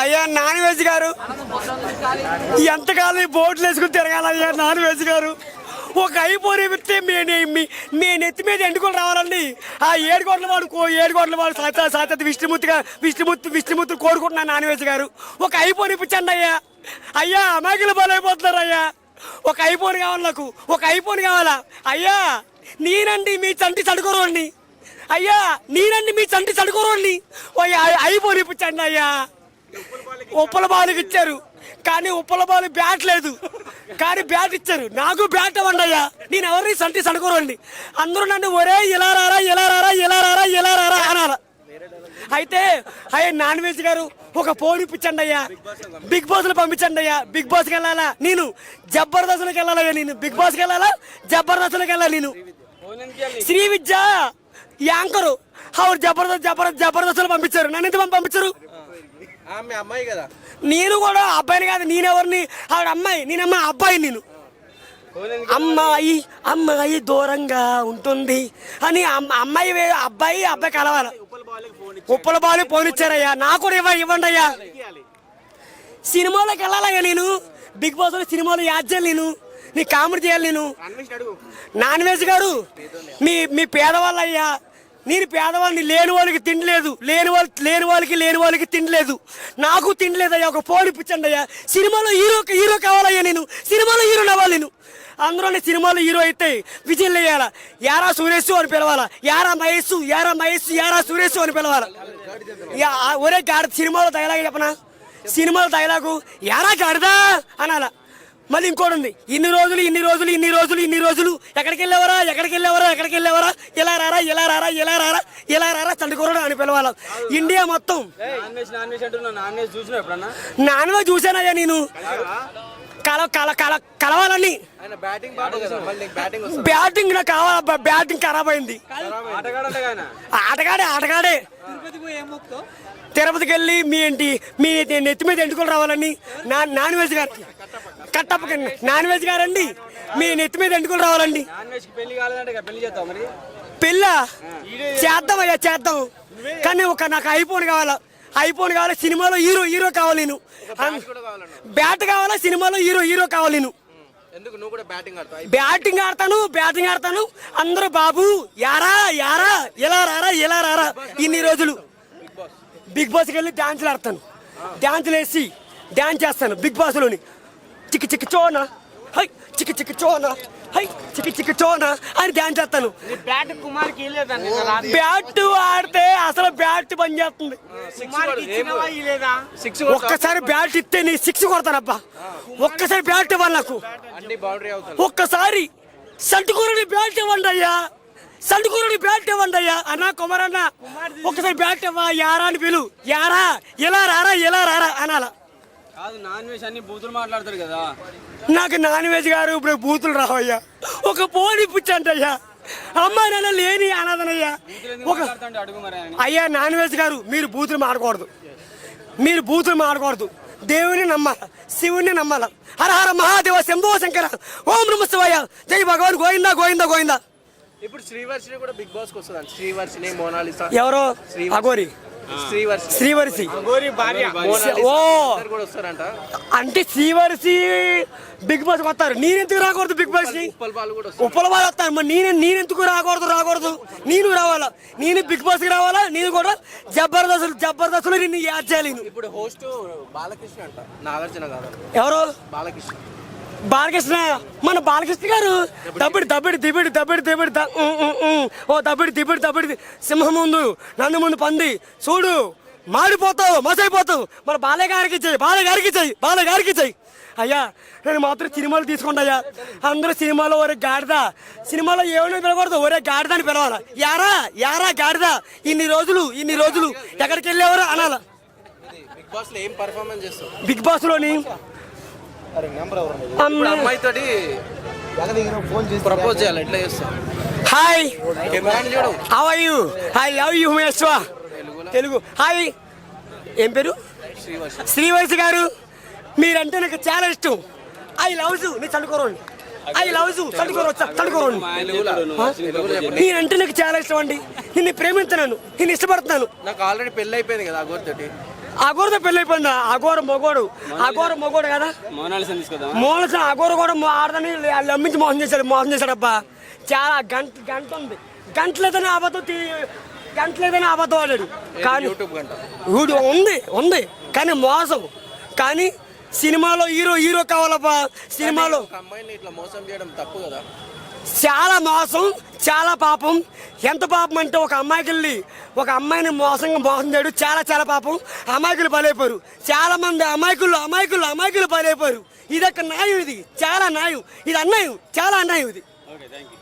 అయ్యా non veg గారు ఎంతకాలం బోట్లు వేసుకుని తిరగాలయ్యా నాన్ వెజ్ గారు. ఒక అయిపోయి పెడితే మీ నెత్తి మీద ఎండుకొని రావాలండి. ఆ 7 కోట్ల వాడు సాత విష్ణుమూర్తి కోరుకుంటున్నా నాన్ వెజ్ గారు. ఒక అయిపోయి ఇప్పించండి అయ్యా. అయ్యా అమాయకులు బలైపోతున్నారు అయ్యా. ఒక ఐఫోన్ కావాలి నాకు, ఒక ఐఫోన్ కావాలా అయ్యా. నేనండి మీ చంటి చడుకోరోండి అయ్యా, నేనండి మీ చంటి చడుకోరోండి. ఐఫోన్ ఇప్పించండి అయ్యా. ఉప్పల బాలుకి ఇచ్చారు కానీ ఉప్పల బాలు బ్యాట్ లేదు, కానీ బ్యాట్ ఇచ్చారు. నాకు బ్యాట్ ఇవ్వండి అయ్యా. నేను ఎవరిని చంటి చడుకోరండి. అందరూ నన్ను ఒరే ఇలా రారా ఇలా రారా ఇలా రారా ఇలా రారా అనాల. అయితే అయ్యా నాన్ వెజ్ గారు ఒక ఫోన్ ఇప్పించండి అయ్యా. బిగ్ బాస్ లో పంపించండి అయ్యా. బిగ్ బాస్కి వెళ్ళాలా నేను, జబర్దస్త్కి వెళ్ళాలయ్యా. నేను బిగ్ బాస్కి వెళ్ళాలా, జబర్దస్త్కి వెళ్ళాలి. నేను శ్రీ విద్య యాంకరు ఆవిడ జబర్దస్త్లో పంపించారు. నన్ను ఎంత పంపించారు? అమ్మాయి కదా. నేను కూడా అబ్బాయిని కాదు, నేనెవరిని? ఆవిడ అమ్మాయి, నేనమ్మాయి అబ్బాయి. నేను అమ్మాయి దూరంగా ఉంటుంది అని అమ్మాయి అబ్బాయి కలవాలి. ఉప్పల బాలు ఫోన్ ఇచ్చారయ్యా. నాకు కూడా ఇవ్వండి అయ్యా. సినిమాలోకి వెళ్ళాలయ్యా. నేను బిగ్ బాస్ లో సినిమాలో యాడ్ చేయాలి. నీ కామెడీ చేయాలి. నేను నాన్ వెజ్ గారు మీ పేదవాళ్ళు అయ్యా. నేను పేదవాళ్ళని, లేని వాళ్ళకి తిండి లేదు, లేని వాళ్ళకి తిండి లేదు, నాకు తిండి లేదయ్యా. ఒక ఫోన్ ఇప్పించండి అయ్యా. సినిమాలో హీరో కావాలయ్యా. నేను సినిమాలో హీరో అవ్వాలి. నేను అందులోనే సినిమాలో హీరో అయితే విజయ్ వేయాలా, యారా సురేష్ అని పిలవాలా, యారా మహేష్ యారా సురేష్ అని పిలవాలా. ఒరే గాడి సినిమాలో డైలాగ్ చెప్పనా, సినిమాలో డైలాగు యారా గాడిదా అనాలా. మళ్ళీ ఇంకోటి ఉంది, ఇన్ని రోజులు ఎక్కడికి వెళ్ళేవరా ఇలా రారా చండుకోరడు అని పిలవాలా. ఇండియా మొత్తం నాన్ వెజ్ చూసానయ్యా. నేను కలవాలని బ్యాటింగ్ నాకు కావాలా. బ్యాటింగ్ ఖరాబ్ అయింది. ఆటగాడే తిరుపతికి వెళ్ళి మీ నెత్తి మీద ఎంటుకొని రావాలని నాన్ వెజ్ గారు నాన్ వెజ్ గారండి. మీ నెత్తి మీద ఎంటుకొని రావాలండి. పెళ్ళ చేద్దాం కానీ నాకు ఐఫోన్ కావాలా. సినిమాలో హీరో కావాలి. నేను బ్యాట్ కావాలా, సినిమాలో హీరో కావాలి. నేను బ్యాటింగ్ ఆడతాను. అందరూ బాబు యారా ఇలా రారా. ఇన్ని రోజులు బిగ్ బాస్కి వెళ్ళి డాన్సులు ఆడతాను. డాన్సులు వేసి డాన్స్ చేస్తాను బిగ్ బాస్ లోని. చిక్కి చోనా హై చిక్కి చోనా అని డాన్స్ చేస్తాను. బ్యాట్ ఆడితే అసలు బ్యాట్ పని చేస్తుంది. ఒక్కసారి బ్యాట్ ఇస్తే నీ 6 కొడతానబ్బా. ఒక్కసారి బ్యాట్ ఇవ్వాలి నాకు. ఒక్కసారి సంటుకూరని బ్యాట్ ఇవ్వండి అయ్యా. అన్నా కుమారన్న ఒక్కసారి బ్యాట్ ఇవ్వ, యారా అని పిలు. యారా ఇలా రారా అనాల. నాకు నాన్ వెజ్ గారు ఇప్పుడు బూతులు రావయ్యా. ఒక ఫోన్ ఇప్పించండి అయ్యా. అమ్మా నాన్న లేని అనాథనయ్యా. అయ్యా నాన్ వెజ్ గారు మీరు బూతులు మాడకూడదు. దేవుని నమ్మాల, శివుని నమ్మాల. హర హర మహాదేవ శంభో శంకర ఓం నమః శివాయ జై భగవాన్ గోవిందా. ఇప్పుడు శ్రీవర్షిని కూడా బిగ్ బాస్ కి వస్తుంది. శ్రీవర్షిని, మోనాలిసా ఎవరో అగోరి శ్రీవర్షి ఓ అంటే శ్రీవర్షి బిగ్ బాస్ వస్తారు. నేనెందుకు రాకూడదు బిగ్ బాస్ కి? ఉప్పల బాలు వస్తారు. మరి నేనెందుకు రాకూడదు? నేను రావాలా. నేను బిగ్ బాస్ కి రావాలా. నేను కూడా జబర్దస్త్ లో నిన్ను యాడ్ చేయాలి. ఇప్పుడు హోస్ట్ బాలకృష్ణ అంట, నాగార్జున కాదు. ఎవరు? బాలకృష్ణ. మన బాలకృష్ణ గారు దబ్బిడి సింహం ముందు నందు ముందు పంది చూడు మాడిపోతావు, మసైపోతావు. మన బాలయ్య గారికి చెయ్యి అయ్యా. నేను మాత్రం సినిమాలు తీసుకోండి అయ్యా. అందరూ సినిమాలో ఒరే గాడిద, సినిమాలో ఏమైనా పిలవకూడదు, ఒరే గాడిద అని పిలవాలా. యారా గాడిద. ఇన్ని రోజులు ఎక్కడికి వెళ్ళేవారు అనాలా. బిగ్ బాస్ లోని అమ్మాయితోటి ప్రపోజ్ చేయాలి. ఎట్లా చేస్తావు? Hi how are you? I love you మేశ్వా. తెలుగు హాయ్. ఏం పేరు? శ్రీవర్షి గారు. మీరంటే నాకు చాలా ఇష్టం. I love you. నీ చదువుకోరండి. నేనంటే నాకు చాలా ఇష్టం అండి. నిన్ను ప్రేమిస్తున్నాను, నిన్ను ఇష్టపడుతున్నాను. నాకు ఆల్రెడీ పెళ్లి అయిపోయింది కదా. అఘోరతో పెళ్లి అయిపోయిందా? అఘోర మొగోడు కదా. మోనాలిసా తీసుకొద్దాం. మోనస అఘోర కూడా ఆడదని నమ్మించి మోసం చేశాడబ్బా. చాలా గంట ఉంది. గంటలేదని అబద్ధం ఆడాడు. కానీ యూట్యూబ్ గంట ఉంది కానీ మోసం. కానీ సినిమాలో హీరో కావాలబ్బా. సినిమాలో ఒక అమ్మాయిని ఇట్లా మోసం చేయడం తప్పు కదా. చాలా మోసం, చాలా పాపం. ఎంత పాపం అంటే ఒక అమ్మాయిని మోసం చేయడు. చాలా పాపం. అమాయకులు బలైపోయారు. చాలా మంది అమాయకులు బలైపోయారు. ఇది ఒక న్యాయం. ఇది చాలా న్యాయం. ఇది అన్యాయం, చాలా అన్యాయం ఇది. Okay, thank you.